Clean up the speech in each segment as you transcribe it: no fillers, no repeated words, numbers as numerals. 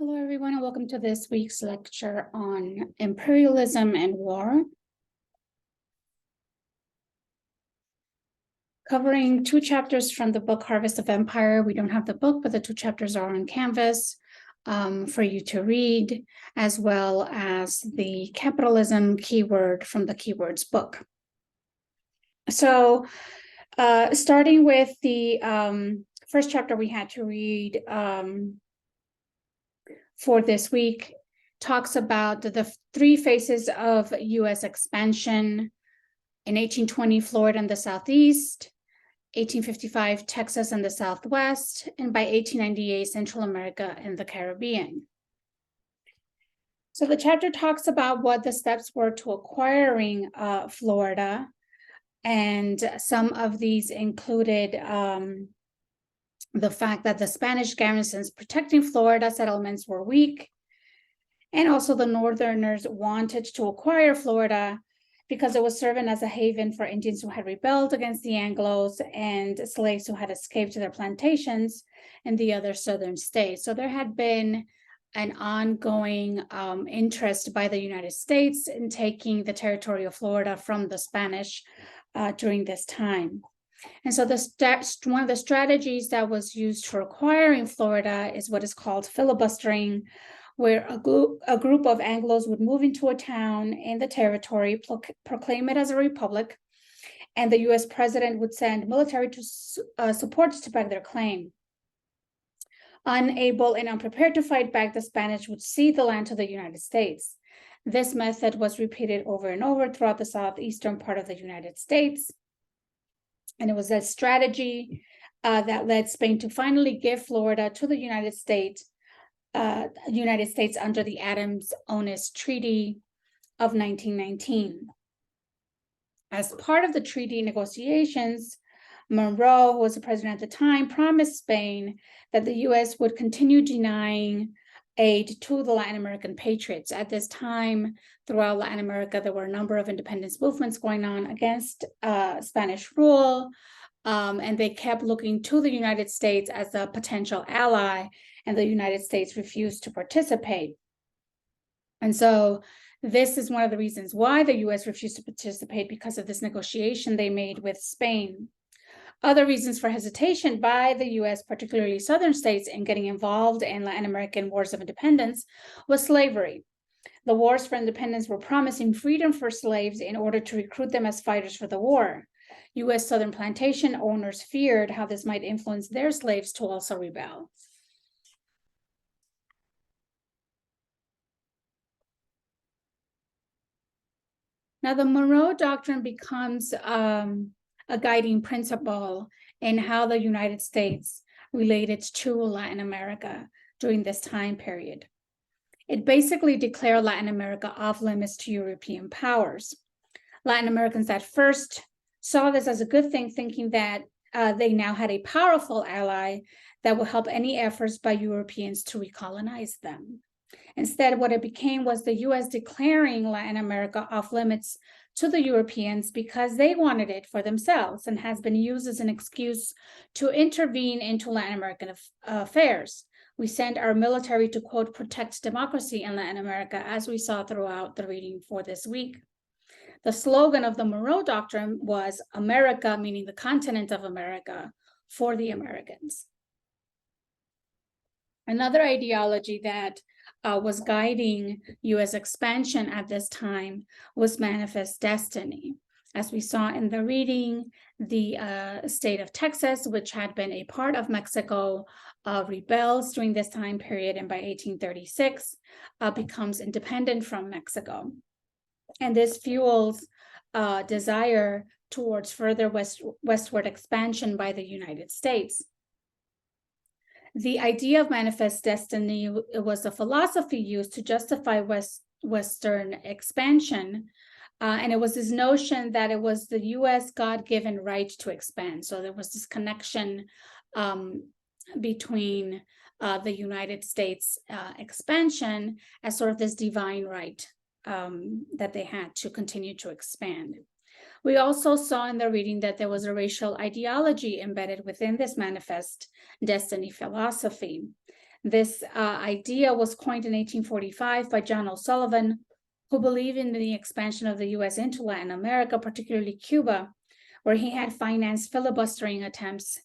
Hello, everyone, and welcome to this week's lecture on imperialism and war. Covering two chapters from the book Harvest of Empire. We don't have the book, but the two chapters are on Canvas for you to read, as well as the capitalism keyword from the keywords book. So starting with the first chapter we had to read for this week, talks about the three phases of U.S. expansion. In 1820, Florida and the Southeast, 1855, Texas and the Southwest, and by 1898, Central America and the Caribbean. So the chapter talks about what the steps were to acquiring Florida, and some of these included the fact that the Spanish garrisons protecting Florida settlements were weak, and also the Northerners wanted to acquire Florida because it was serving as a haven for Indians who had rebelled against the Anglos and slaves who had escaped to their plantations in the other southern states. So there had been an ongoing interest by the United States in taking the territory of Florida from the Spanish during this time. And so one of the strategies that was used for acquiring Florida is what is called filibustering, where a group of Anglos would move into a town in the territory, proclaim it as a republic, and the U.S. president would send military support to back their claim. Unable and unprepared to fight back, the Spanish would cede the land to the United States. This method was repeated over and over throughout the southeastern part of the United States. And it was that strategy that led Spain to finally give Florida to the United States under the Adams-Onis Treaty of 1919. As part of the treaty negotiations, Monroe, who was the president at the time, promised Spain that the U.S. would continue denying aid to the Latin American patriots. At this time, throughout Latin America, there were a number of independence movements going on against Spanish rule, and they kept looking to the United States as a potential ally, and the United States refused to participate. And so this is one of the reasons why the U.S. refused to participate, because of this negotiation they made with Spain. Other reasons for hesitation by the U.S., particularly southern states, in getting involved in Latin American wars of independence was slavery. The wars for independence were promising freedom for slaves in order to recruit them as fighters for the war. U.S. southern plantation owners feared how this might influence their slaves to also rebel. Now, the Monroe Doctrine becomes a guiding principle in how the United States related to Latin America during this time period. It basically declared Latin America off limits to European powers. Latin Americans at first saw this as a good thing, thinking that they now had a powerful ally that would help any efforts by Europeans to recolonize them. Instead, what it became was the U.S. declaring Latin America off limits to the Europeans because they wanted it for themselves, and has been used as an excuse to intervene into Latin American affairs. We send our military to, quote, protect democracy in Latin America, as we saw throughout the reading for this week. The slogan of the Monroe Doctrine was America, meaning the continent of America, for the Americans. Another ideology that was guiding U.S. expansion at this time was manifest destiny. As we saw in the reading, the state of Texas, which had been a part of Mexico, rebels during this time period, and by 1836 becomes independent from Mexico. And this fuels desire towards further westward expansion by the United States. The idea of manifest destiny was a philosophy used to justify Western expansion, and it was this notion that it was the U.S. God-given right to expand. So there was this connection between the United States expansion as sort of this divine right that they had to continue to expand. We also saw in the reading that there was a racial ideology embedded within this manifest destiny philosophy. This idea was coined in 1845 by John O'Sullivan, who believed in the expansion of the U.S. into Latin America, particularly Cuba, where he had financed filibustering attempts.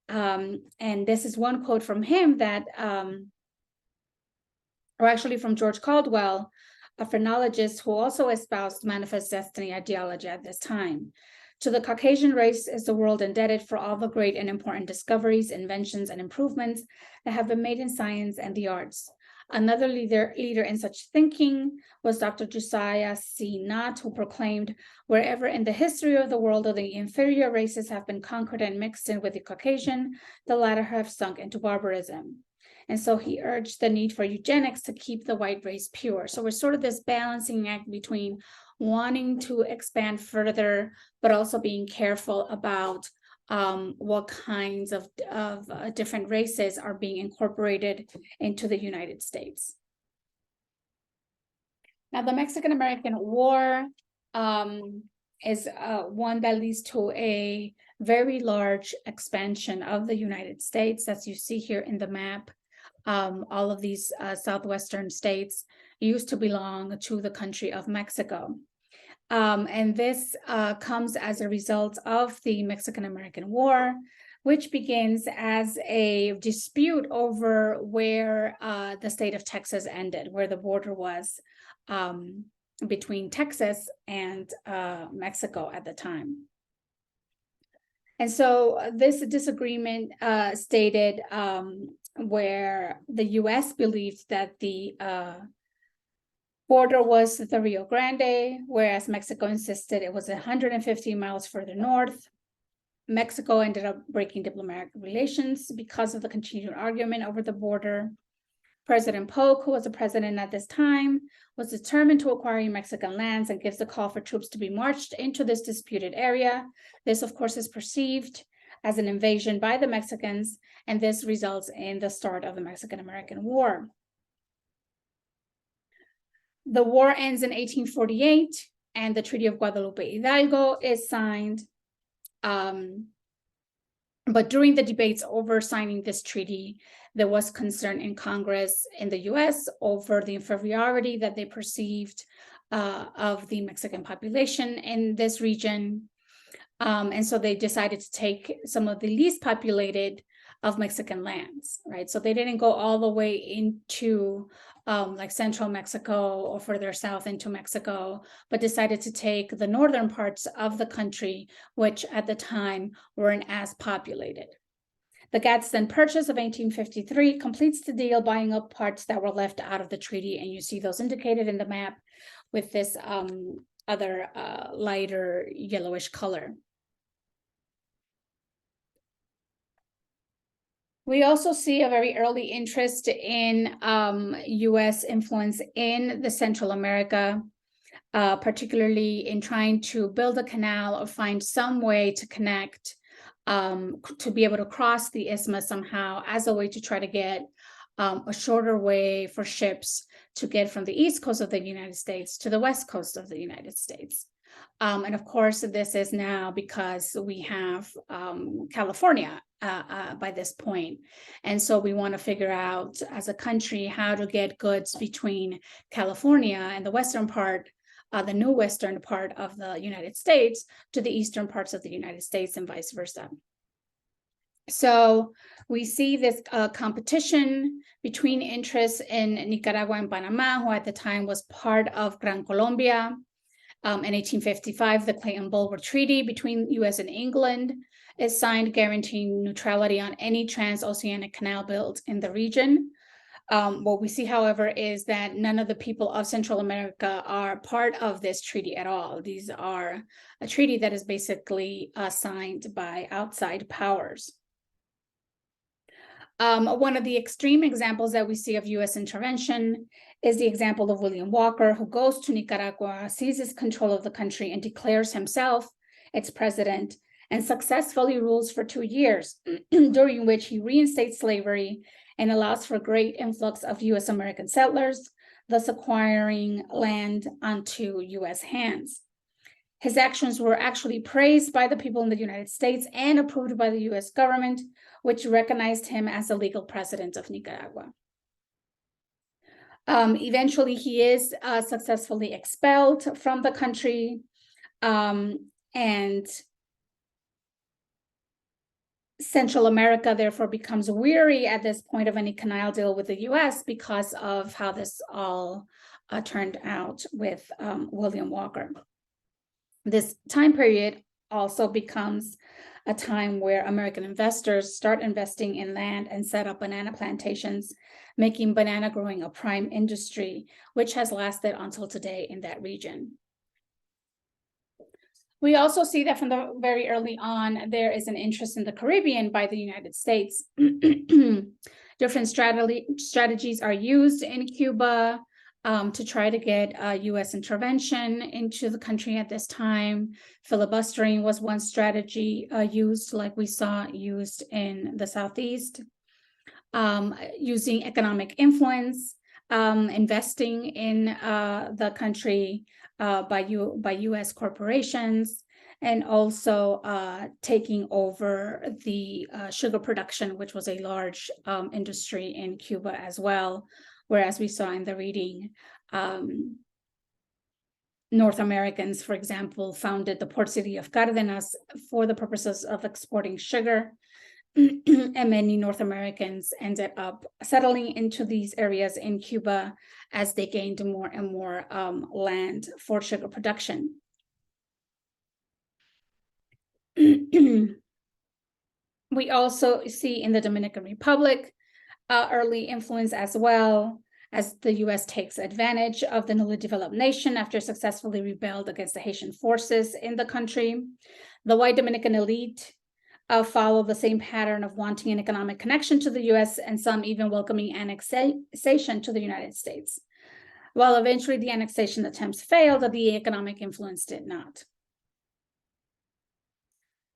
And this is one quote from him that, or actually from George Caldwell, a phrenologist who also espoused manifest destiny ideology at this time. To the Caucasian race is the world indebted for all the great and important discoveries, inventions, and improvements that have been made in science and the arts. Another leader in such thinking was Dr. Josiah C. Nott, who proclaimed, wherever in the history of the world the inferior races have been conquered and mixed in with the Caucasian, the latter have sunk into barbarism. And so he urged the need for eugenics to keep the white race pure. So we're sort of this balancing act between wanting to expand further, but also being careful about what kinds of different races are being incorporated into the United States. Now, the Mexican-American War is one that leads to a very large expansion of the United States, as you see here in the map. All of these southwestern states used to belong to the country of Mexico. And this comes as a result of the Mexican-American War, which begins as a dispute over where the state of Texas ended, where the border was between Texas and Mexico at the time. And so this disagreement stated where the U.S. believed that the border was the Rio Grande, whereas Mexico insisted it was 150 miles further north. Mexico ended up breaking diplomatic relations because of the continued argument over the border. President Polk, who was the president at this time, was determined to acquire Mexican lands and gives the call for troops to be marched into this disputed area. This, of course, is perceived as an invasion by the Mexicans, and this results in the start of the Mexican-American War. The war ends in 1848, and the Treaty of Guadalupe Hidalgo is signed. But during the debates over signing this treaty, there was concern in Congress in the US over the inferiority that they perceived of the Mexican population in this region. And so they decided to take some of the least populated of Mexican lands, right? So they didn't go all the way into like central Mexico or further south into Mexico, but decided to take the northern parts of the country, which at the time weren't as populated. The Gadsden Purchase of 1853 completes the deal, buying up parts that were left out of the treaty, and you see those indicated in the map with this other lighter yellowish color. We also see a very early interest in U.S. influence in the Central America, particularly in trying to build a canal or find some way to connect, to be able to cross the isthmus somehow as a way to try to get a shorter way for ships to get from the east coast of the United States to the west coast of the United States. And of course, this is now because we have California by this point. And so we want to figure out as a country how to get goods between California and the western part, the new western part of the United States, to the eastern parts of the United States and vice versa. So we see this competition between interests in Nicaragua and Panama, who at the time was part of Gran Colombia. In 1855, the Clayton-Bulwer Treaty between U.S. and England is signed, guaranteeing neutrality on any transoceanic canal built in the region. What we see, however, is that none of the people of Central America are part of this treaty at all. These are a treaty that is basically signed by outside powers. One of the extreme examples that we see of U.S. intervention is the example of William Walker, who goes to Nicaragua, seizes control of the country, and declares himself its president, and successfully rules for 2 years, during which he reinstates slavery and allows for great influx of U.S. American settlers, thus acquiring land onto U.S. hands. His actions were actually praised by the people in the United States and approved by the U.S. government, which recognized him as the legal president of Nicaragua. Eventually, he is successfully expelled from the country, and Central America therefore becomes weary at this point of any canal deal with the US because of how this all turned out with William Walker. This time period also becomes a time where American investors start investing in land and set up banana plantations, making banana growing a prime industry, which has lasted until today in that region. We also see that from the very early on, there is an interest in the Caribbean by the United States. Different strategies are used in Cuba to try to get US intervention into the country at this time. Filibustering was one strategy used, like we saw used in the Southeast. Using economic influence, investing in the country by US corporations, and also taking over the sugar production, which was a large industry in Cuba as well. Whereas we saw in the reading, North Americans, for example, founded the port city of Cárdenas for the purposes of exporting sugar. And many North Americans ended up settling into these areas in Cuba as they gained more and more land for sugar production. We also see in the Dominican Republic early influence as well, as the US takes advantage of the newly developed nation after successfully rebelled against the Haitian forces in the country. The white Dominican elite follow the same pattern of wanting an economic connection to the US, and some even welcoming annexation to the United States. While eventually the annexation attempts failed, the economic influence did not.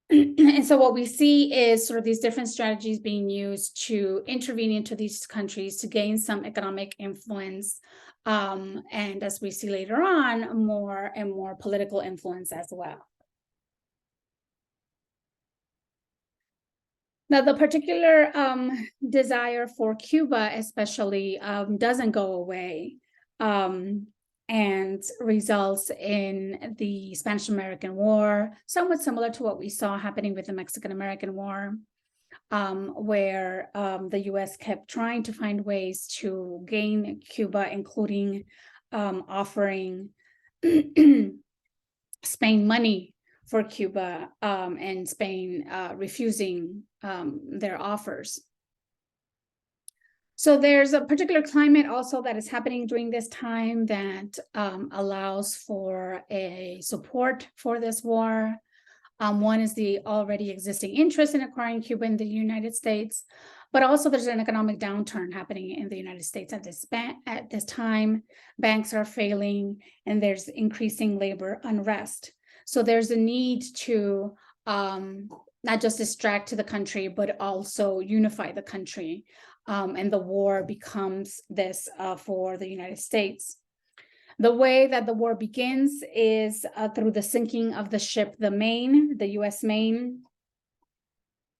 And so what we see is sort of these different strategies being used to intervene into these countries to gain some economic influence, and as we see later on, more and more political influence as well. Now, the particular desire for Cuba especially doesn't go away, and results in the Spanish-American War, somewhat similar to what we saw happening with the Mexican-American War, where the US kept trying to find ways to gain Cuba, including offering Spain money for Cuba, and Spain refusing their offers. So there's a particular climate also that is happening during this time that allows for a support for this war. One is the already existing interest in acquiring Cuba in the United States, but also there's an economic downturn happening in the United States at this time. Banks are failing, and there's increasing labor unrest. So there's a need to not just distract to the country, but also unify the country. And the war becomes this for the United States. The way that the war begins is through the sinking of the ship, the Maine, the US Maine,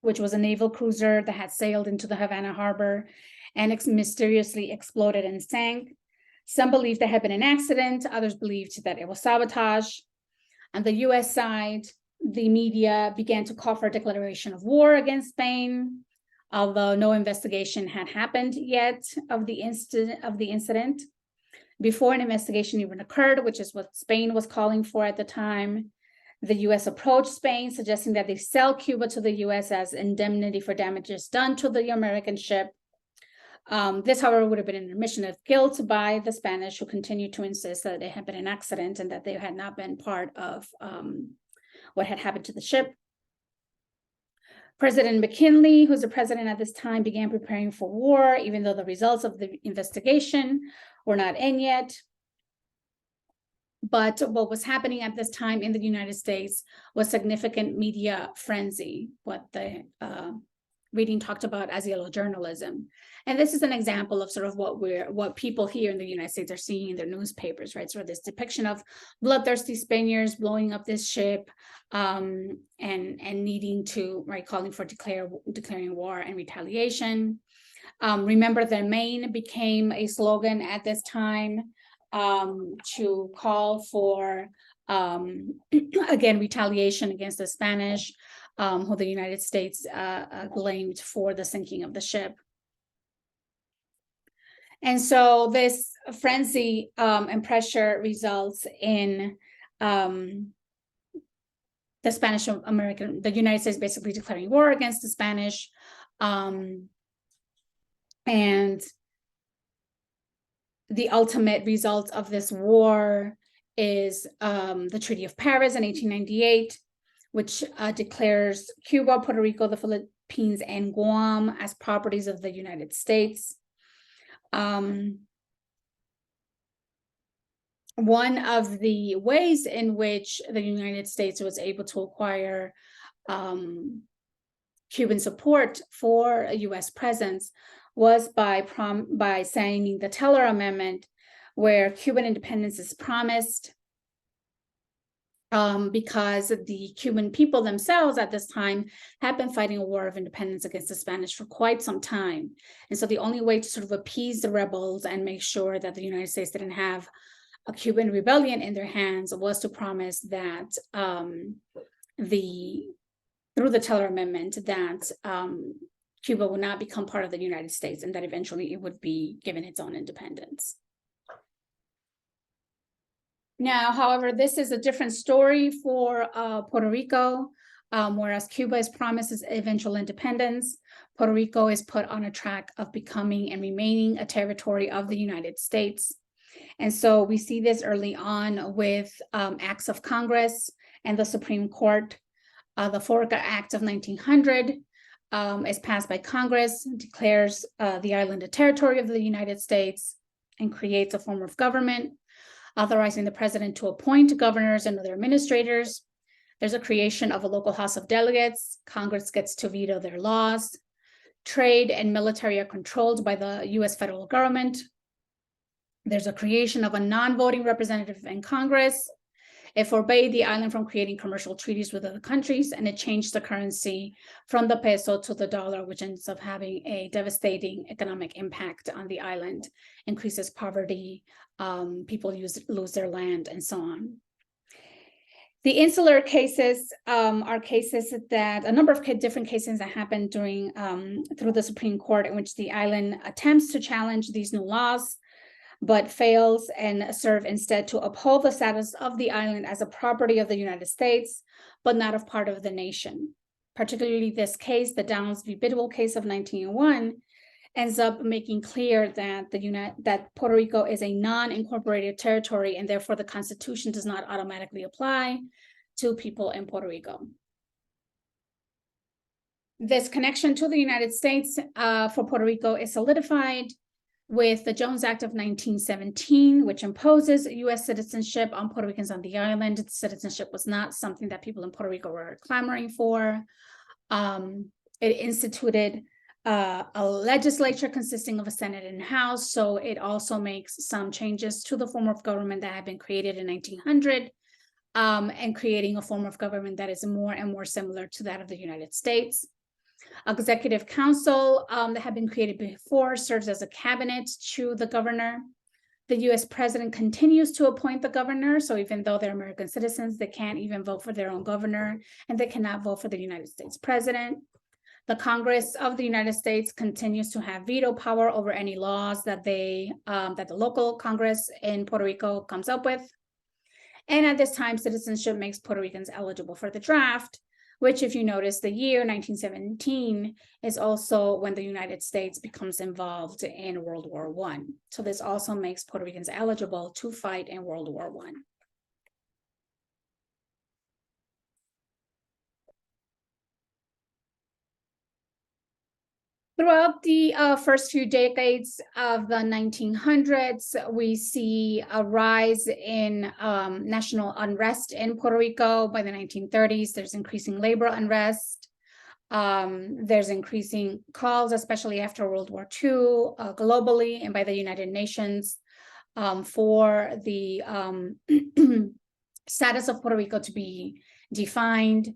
which was a naval cruiser that had sailed into the Havana harbor and mysteriously exploded and sank. Some believed there had been an accident, others believed that it was sabotage. On the US side, the media began to call for a declaration of war against Spain, although no investigation had happened yet of the incident. Before an investigation even occurred, which is what Spain was calling for at the time, the US approached Spain, suggesting that they sell Cuba to the US as indemnity for damages done to the American ship. This, however, would have been an admission of guilt by the Spanish, who continued to insist that it had been an accident and that they had not been part of what had happened to the ship. President McKinley, who's the president at this time, began preparing for war, even though the results of the investigation were not in yet. But what was happening at this time in the United States was significant media frenzy, what the reading talked about as yellow journalism. And this is an example of sort of what people here in the United States are seeing in their newspapers, right? So this depiction of bloodthirsty Spaniards blowing up this ship, and needing to, right, calling for declaring war and retaliation. Remember the Maine became a slogan at this time, to call for, again, retaliation against the Spanish, who the United States blamed for the sinking of the ship. And so this frenzy and pressure results in the United States basically declaring war against the Spanish. And the ultimate result of this war is the Treaty of Paris in 1898, which declares Cuba, Puerto Rico, the Philippines, and Guam as properties of the United States. One of the ways in which the United States was able to acquire Cuban support for a U.S. presence was by signing the Teller Amendment, where Cuban independence is promised, because the Cuban people themselves at this time had been fighting a war of independence against the Spanish for quite some time. And so the only way to sort of appease the rebels and make sure that the United States didn't have a Cuban rebellion in their hands was to promise that through the Teller Amendment, that Cuba would not become part of the United States, and that eventually it would be given its own independence. Now, however, this is a different story for Puerto Rico. Whereas Cuba is promised its eventual independence, Puerto Rico is put on a track of becoming and remaining a territory of the United States. And so we see this early on with acts of Congress and the Supreme Court. The Forca Act of 1900 is passed by Congress, declares the island a territory of the United States, and creates a form of government, authorizing the president to appoint governors and other administrators. There's a creation of a local House of Delegates. Congress gets to veto their laws. Trade and military are controlled by the US federal government. There's a creation of a non-voting representative in Congress. It forbade the island from creating commercial treaties with other countries, and it changed the currency from the peso to the dollar, which ends up having a devastating economic impact on the island, increases poverty, people lose their land, and so on. The insular cases are cases that a number of different cases that happened during through the Supreme Court, in which the island attempts to challenge these new laws, but fails and serve instead to uphold the status of the island as a property of the United States, but not of part of the nation. Particularly this case, the Downs v. Bidwell case of 1901, ends up making clear that that Puerto Rico is a non-incorporated territory, and therefore the Constitution does not automatically apply to people in Puerto Rico. This connection to the United States for Puerto Rico is solidified with the Jones Act of 1917, which imposes U.S. citizenship on Puerto Ricans on the island. Citizenship was not something that people in Puerto Rico were clamoring for. It instituted a legislature consisting of a Senate and House, so it also makes some changes to the form of government that had been created in 1900, and creating a form of government that is more and more similar to that of the United States. Executive Council that had been created before serves as a cabinet to the governor. The U.S. president continues to appoint the governor, so even though they're American citizens, they can't even vote for their own governor, and they cannot vote for the United States president. The Congress of the United States continues to have veto power over any laws that the local Congress in Puerto Rico comes up with. And at this time, citizenship makes Puerto Ricans eligible for the draft, which, if you notice, the year 1917 is also when the United States becomes involved in World War I. So this also makes Puerto Ricans eligible to fight in World War I. Throughout the first few decades of the 1900s, we see a rise in national unrest in Puerto Rico. By the 1930s, there's increasing labor unrest. There's increasing calls, especially after World War II, globally and by the United Nations, for the status of Puerto Rico to be defined.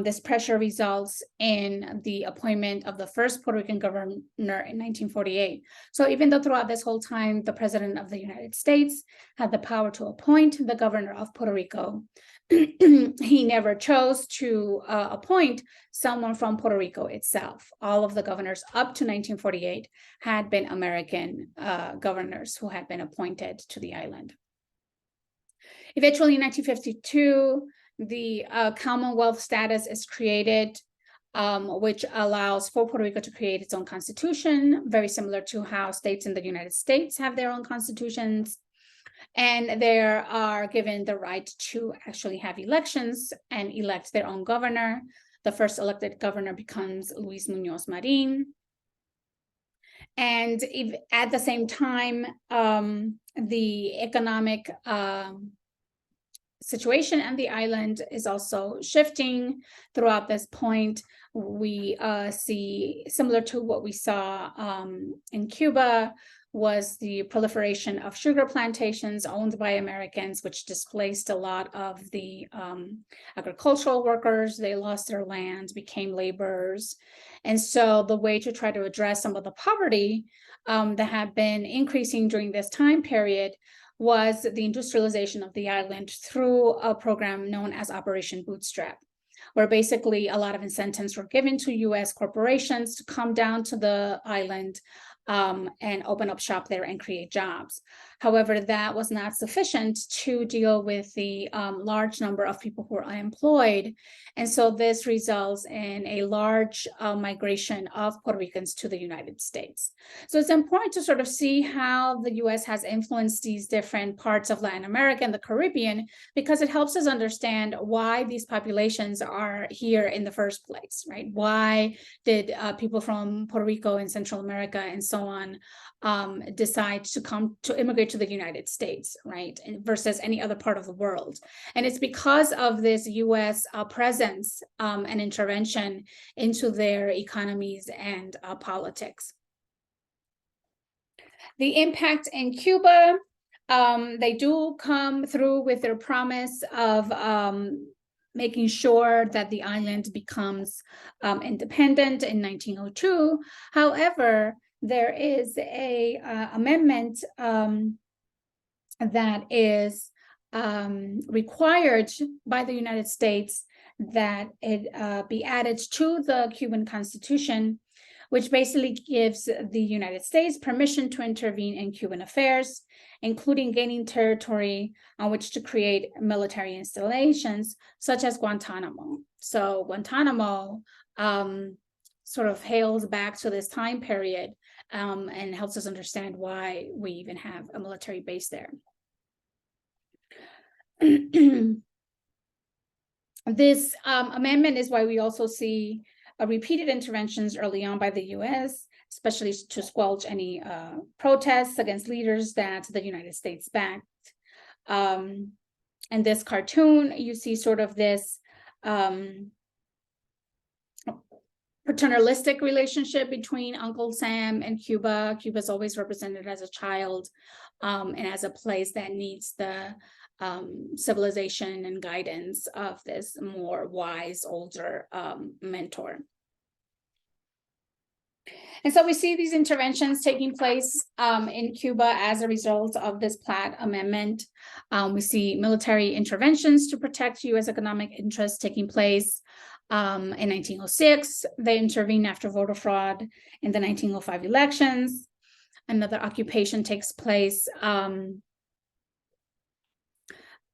This pressure results in the appointment of the first Puerto Rican governor in 1948. So even though throughout this whole time, the President of the United States had the power to appoint the governor of Puerto Rico, he never chose to appoint someone from Puerto Rico itself. All of the governors up to 1948 had been American governors who had been appointed to the island. Eventually, in 1952, the Commonwealth status is created, which allows for Puerto Rico to create its own constitution, very similar to how states in the United States have their own constitutions. And they are given the right to actually have elections and elect their own governor. The first elected governor becomes Luis Muñoz Marín. And at the same time, the economic situation on the island is also shifting throughout this point. We see, similar to what we saw in Cuba, was the proliferation of sugar plantations owned by Americans, which displaced a lot of the agricultural workers. They lost their land, became laborers. And so the way to try to address some of the poverty that had been increasing during this time period was the industrialization of the island through a program known as Operation Bootstrap, where basically a lot of incentives were given to US corporations to come down to the island and open up shop there and create jobs. However, that was not sufficient to deal with the large number of people who are unemployed. And so this results in a large migration of Puerto Ricans to the United States. So it's important to sort of see how the US has influenced these different parts of Latin America and the Caribbean, because it helps us understand why these populations are here in the first place, right? Why did people from Puerto Rico and Central America and so on decide to immigrate to the United States, right? Versus any other part of the world. And it's because of this US presence and intervention into their economies and politics. The impact in Cuba, they do come through with their promise of making sure that the island becomes independent in 1902. However, there is a amendment that is required by the United States that it be added to the Cuban Constitution, which basically gives the United States permission to intervene in Cuban affairs, including gaining territory on which to create military installations, such as Guantanamo. So Guantanamo sort of hails back to this time period and helps us understand why we even have a military base there. This amendment is why we also see repeated interventions early on by the US, especially to squelch any protests against leaders that the United States backed. In this cartoon, you see sort of this paternalistic relationship between Uncle Sam and Cuba. Cuba's always represented as a child and as a place that needs the civilization and guidance of this more wise, older mentor. And so we see these interventions taking place in Cuba as a result of this Platt Amendment. We see military interventions to protect US economic interests taking place. In 1906, they intervened after voter fraud in the 1905 elections. Another occupation takes place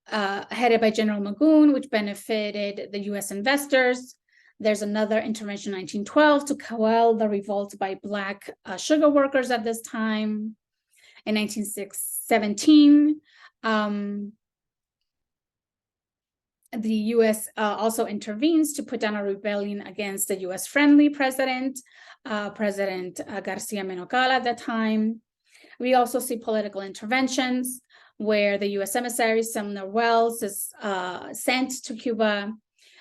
headed by General Magoon, which benefited the US investors. There's another intervention in 1912 to quell the revolt by Black sugar workers at this time. In 1917, the US also intervenes to put down a rebellion against the US-friendly president, President Garcia Menocal at that time. We also see political interventions where the US emissary Sumner Wells is sent to Cuba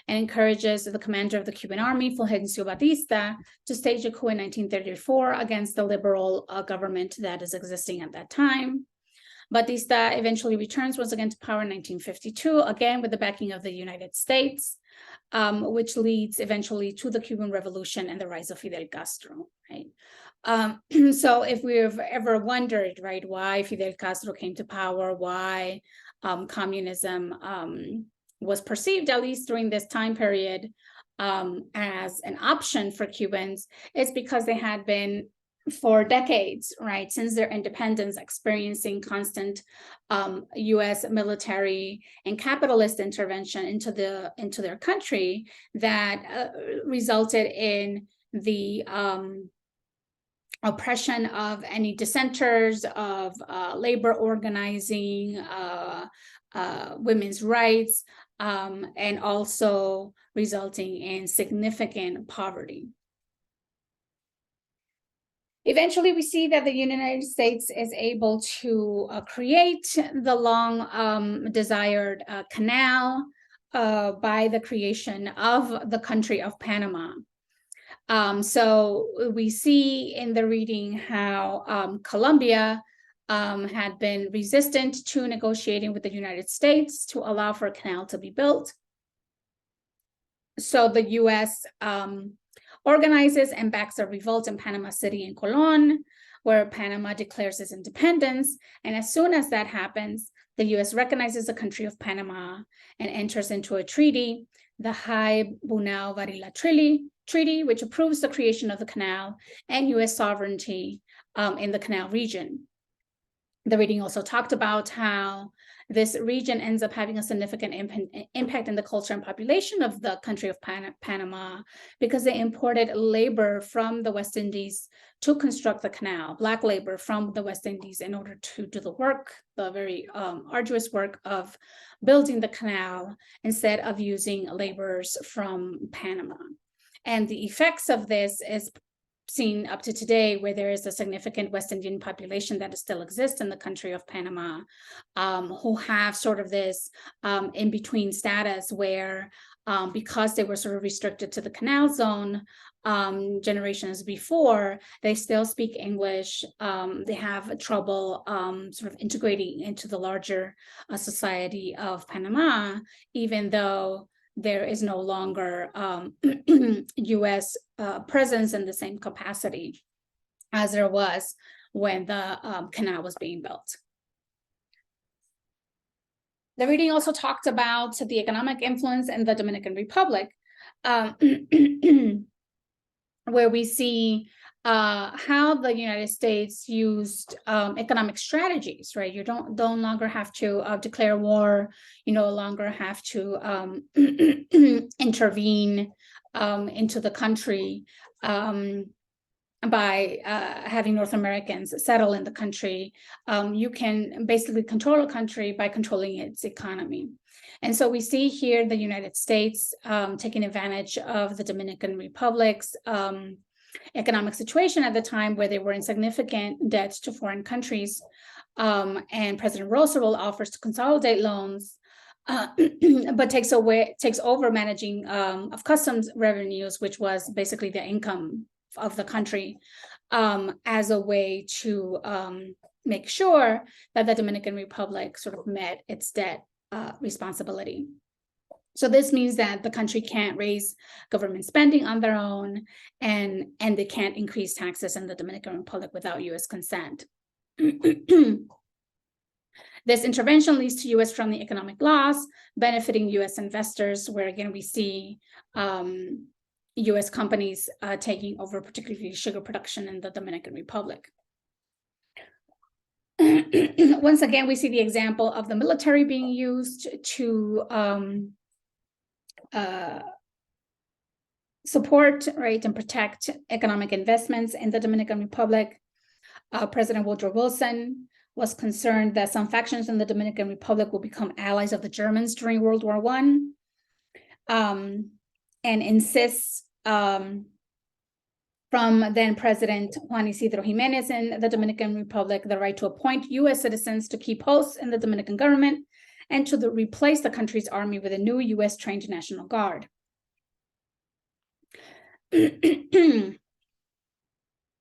and encourages the commander of the Cuban army, Fulgencio Batista, to stage a coup in 1934 against the liberal government that is existing at that time. Batista eventually returns once again to power in 1952, again with the backing of the United States, which leads eventually to the Cuban Revolution and the rise of Fidel Castro, right? So if we've ever wondered, right, why Fidel Castro came to power, why communism was perceived, at least during this time period, as an option for Cubans, it's because they had been for decades, right, since their independence, experiencing constant U.S. military and capitalist intervention into their country that resulted in the oppression of any dissenters, of labor organizing, women's rights, and also resulting in significant poverty. Eventually, we see that the United States is able to create the long desired canal by the creation of the country of Panama. So we see in the reading how Colombia had been resistant to negotiating with the United States to allow for a canal to be built. So the U.S. organizes and backs a revolt in Panama City and Colón, where Panama declares its independence. And as soon as that happens, the U.S. recognizes the country of Panama and enters into a treaty, the High Bunau-Varilla Treaty, which approves the creation of the canal and U.S. sovereignty in the canal region. The reading also talked about how this region ends up having a significant impact in the culture and population of the country of Panama, because they imported labor from the West Indies to construct the canal, Black labor from the West Indies, in order to do the work, the very arduous work of building the canal, instead of using laborers from Panama. And the effects of this is seen up to today, where there is a significant West Indian population that still exists in the country of Panama, who have sort of this in-between status where, because they were sort of restricted to the canal zone generations before, they still speak English. They have trouble sort of integrating into the larger society of Panama, even though there is no longer U.S. presence in the same capacity as there was when the canal was being built. The reading also talked about the economic influence in the Dominican Republic, where we see how the United States used economic strategies, right? You don't longer have to declare war. You no longer have to intervene into the country by having North Americans settle in the country. You can basically control a country by controlling its economy. And so we see here the United States taking advantage of the Dominican Republic's economic situation at the time, where they were in significant debt to foreign countries. And President Roosevelt offers to consolidate loans, but takes over managing of customs revenues, which was basically the income of the country, as a way to make sure that the Dominican Republic sort of met its debt responsibility. So this means that the country can't raise government spending on their own, and they can't increase taxes in the Dominican Republic without U.S. consent. This intervention leads to U.S.-friendly economic laws, benefiting U.S. investors, where again we see U.S. companies taking over particularly sugar production in the Dominican Republic. Once again, we see the example of the military being used to support, right, and protect economic investments in the Dominican Republic. President Woodrow Wilson was concerned that some factions in the Dominican Republic will become allies of the Germans during World War I, and insists from then President Juan Isidro Jimenez in the Dominican Republic the right to appoint U.S. citizens to key posts in the Dominican government, and to replace the country's army with a new U.S. trained National Guard.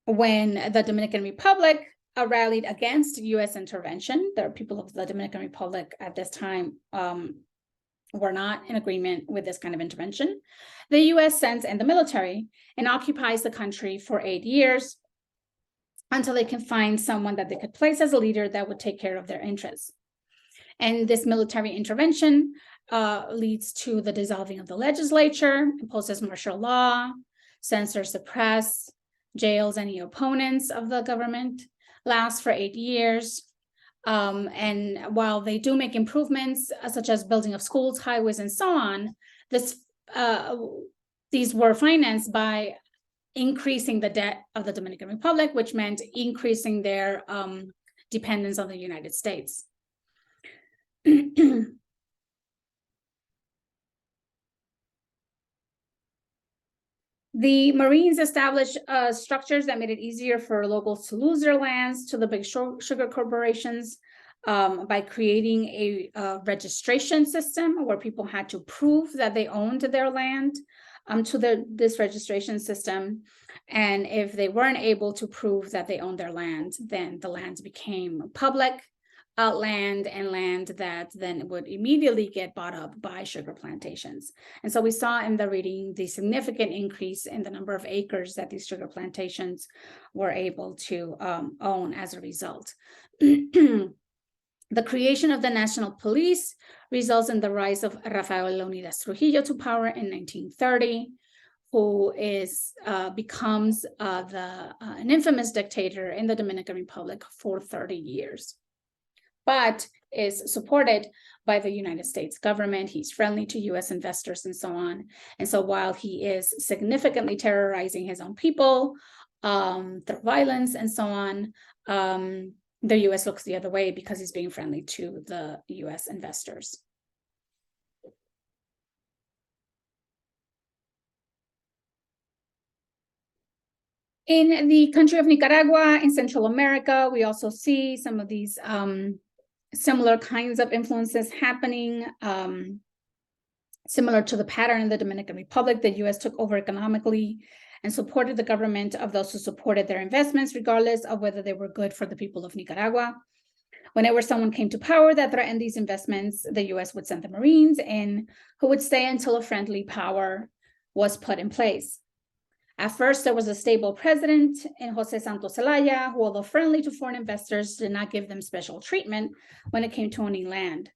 when the Dominican Republic rallied against U.S. intervention, the people of the Dominican Republic at this time were not in agreement with this kind of intervention. The U.S. sends in the military and occupies the country for 8 years until they can find someone that they could place as a leader that would take care of their interests. And this military intervention leads to the dissolving of the legislature, imposes martial law, censors the press, jails any opponents of the government, lasts for 8 years. And while they do make improvements, such as building of schools, highways, and so on, these were financed by increasing the debt of the Dominican Republic, which meant increasing their dependence on the United States. The Marines established structures that made it easier for locals to lose their lands to the big sugar corporations by creating a registration system where people had to prove that they owned their land to this registration system. And if they weren't able to prove that they owned their land, then the lands became public land, and land that then would immediately get bought up by sugar plantations. And so we saw in the reading the significant increase in the number of acres that these sugar plantations were able to own as a result. The creation of the National Police results in the rise of Rafael Leonidas Trujillo to power in 1930, who becomes an infamous dictator in the Dominican Republic for 30 years. But is supported by the United States government. He's friendly to U.S. investors and so on. And so while he is significantly terrorizing his own people through violence and so on, the U.S. looks the other way because he's being friendly to the U.S. investors. In the country of Nicaragua, in Central America, we also see some of these similar kinds of influences happening, similar to the pattern in the Dominican Republic. The U.S. took over economically and supported the government of those who supported their investments, regardless of whether they were good for the people of Nicaragua. Whenever someone came to power that threatened these investments, the U.S. would send the Marines in, who would stay until a friendly power was put in place. At first, there was a stable president in Jose Santos Zelaya, who, although friendly to foreign investors, did not give them special treatment when it came to owning land.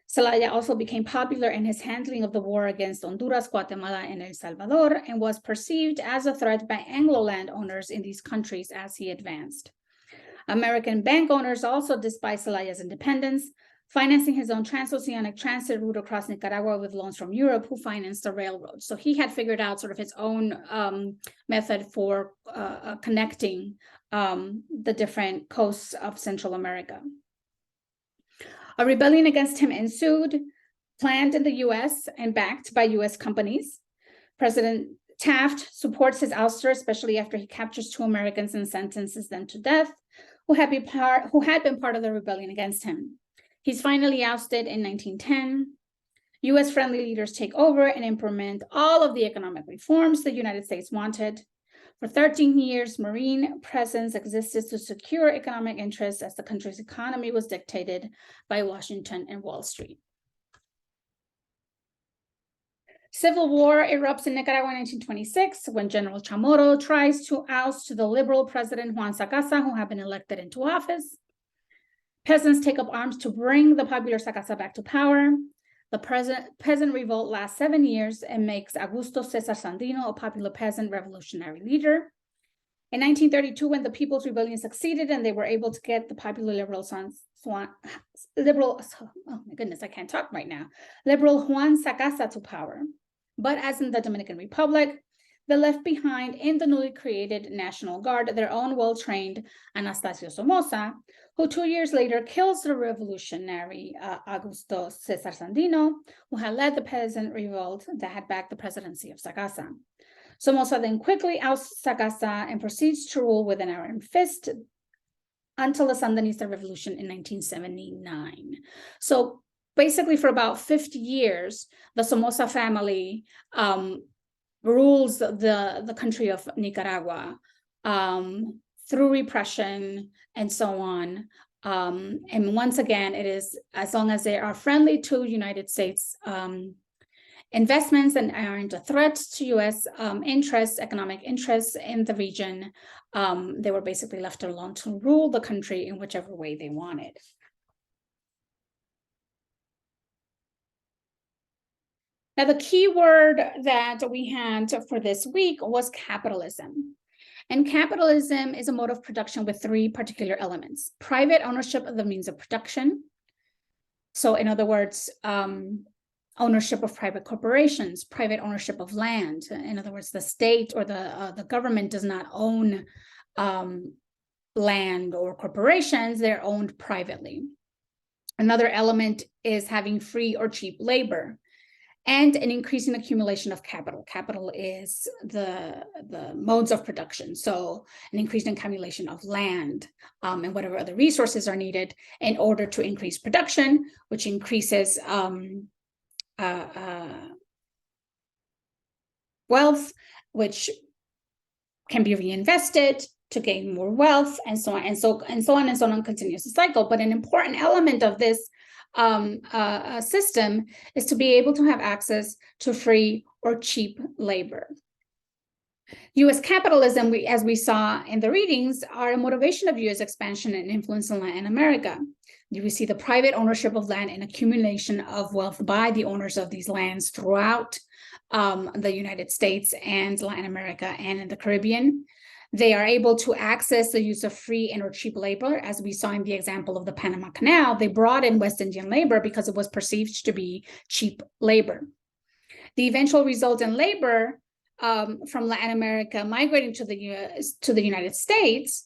Zelaya also became popular in his handling of the war against Honduras, Guatemala, and El Salvador, and was perceived as a threat by Anglo landowners in these countries as he advanced. American bank owners also despised Zelaya's independence, financing his own transoceanic transit route across Nicaragua with loans from Europe, who financed the railroad. So he had figured out sort of his own method for connecting the different coasts of Central America. A rebellion against him ensued, planned in the U.S. and backed by U.S. companies. President Taft supports his ouster, especially after he captures 2 Americans and sentences them to death, who had been part of the rebellion against him. He's finally ousted in 1910. U.S.-friendly leaders take over and implement all of the economic reforms the United States wanted. For 13 years, Marine presence existed to secure economic interests as the country's economy was dictated by Washington and Wall Street. Civil war erupts in Nicaragua in 1926 when General Chamorro tries to oust the liberal president Juan Sacasa, who had been elected into office. Peasants take up arms to bring the popular Sacasa back to power. The peasant revolt lasts 7 years and makes Augusto Cesar Sandino a popular peasant revolutionary leader. In 1932, when the People's Rebellion succeeded and they were able to get the popular liberal Juan Sacasa to power. But as in the Dominican Republic, they left behind in the newly created National Guard their own well-trained Anastasio Somoza, who 2 years later kills the revolutionary Augusto Cesar Sandino, who had led the peasant revolt that had backed the presidency of Sacasa. Somoza then quickly ousts Sacasa and proceeds to rule with an iron fist until the Sandinista Revolution in 1979. So basically for about 50 years, the Somoza family rules the country of Nicaragua through repression and so on. And once again, it is as long as they are friendly to United States investments and aren't a threat to U.S. interests, economic interests in the region, they were basically left alone to rule the country in whichever way they wanted. Now, the key word that we had for this week was capitalism. And capitalism is a mode of production with three particular elements: private ownership of the means of production. So in other words, ownership of private corporations, private ownership of land. In other words, the state or the government does not own land or corporations, they're owned privately. Another element is having free or cheap labor, and an increasing accumulation of capital. Capital is the modes of production. So an increased accumulation of land and whatever other resources are needed in order to increase production, which increases wealth, which can be reinvested to gain more wealth, and so on and so on, continues the cycle. But an important element of this system is to be able to have access to free or cheap labor. U.S. capitalism, as we saw in the readings, are a motivation of U.S. expansion and influence in Latin America. We see the private ownership of land and accumulation of wealth by the owners of these lands throughout the United States and Latin America and in the Caribbean. They are able to access the use of free and or cheap labor, as we saw in the example of the Panama Canal. They brought in West Indian labor because it was perceived to be cheap labor. The eventual result in labor from Latin America migrating to the United States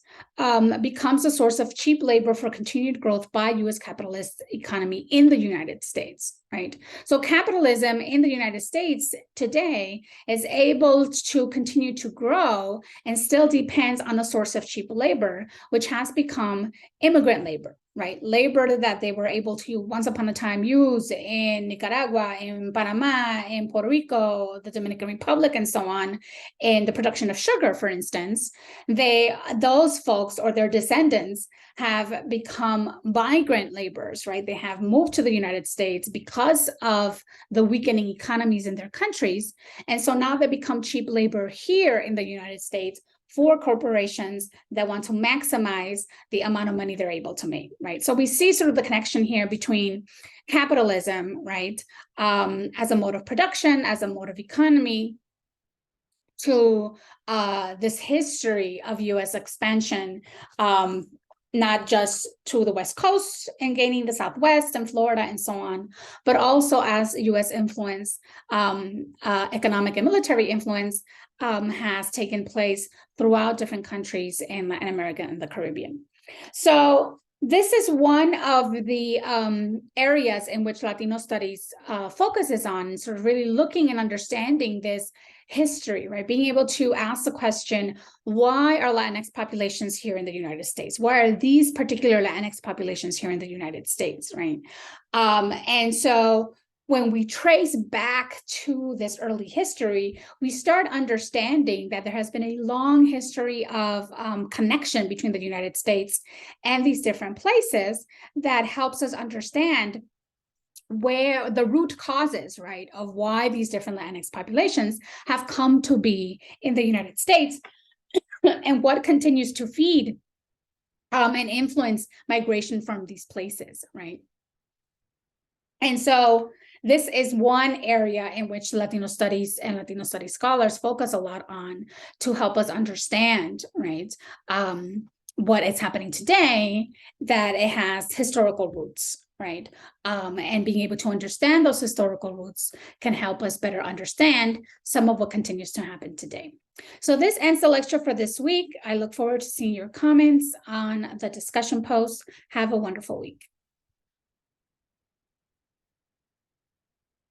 becomes a source of cheap labor for continued growth by U.S. capitalist economy in the United States, right? So capitalism in the United States today is able to continue to grow and still depends on a source of cheap labor, which has become immigrant labor, right? Labor that they were able to once upon a time use in Nicaragua, in Panama, in Puerto Rico, the Dominican Republic, and so on, in the production of sugar, for instance. Those folks or their descendants have become migrant laborers, right? They have moved to the United States because of the weakening economies in their countries. And so now they become cheap labor here in the United States for corporations that want to maximize the amount of money they're able to make, right? So we see sort of the connection here between capitalism, right, as a mode of production, as a mode of economy, to this history of U.S. expansion, not just to the West Coast and gaining the Southwest and Florida and so on, but also as U.S. influence, economic and military influence has taken place throughout different countries in Latin America and the Caribbean. So this is one of the areas in which Latino studies focuses on, sort of really looking and understanding this history, right? Being able to ask the question, why are Latinx populations here in the United States? Why are these particular Latinx populations here in the United States, right? And so when we trace back to this early history, we start understanding that there has been a long history of connection between the United States and these different places that helps us understand where the root causes, right, of why these different Latinx populations have come to be in the United States and what continues to feed and influence migration from these places, right? And so this is one area in which Latino studies and Latino studies scholars focus a lot on to help us understand, right, what is happening today, that it has historical roots, right? And being able to understand those historical roots can help us better understand some of what continues to happen today. So this ends the lecture for this week. I look forward to seeing your comments on the discussion post. Have a wonderful week.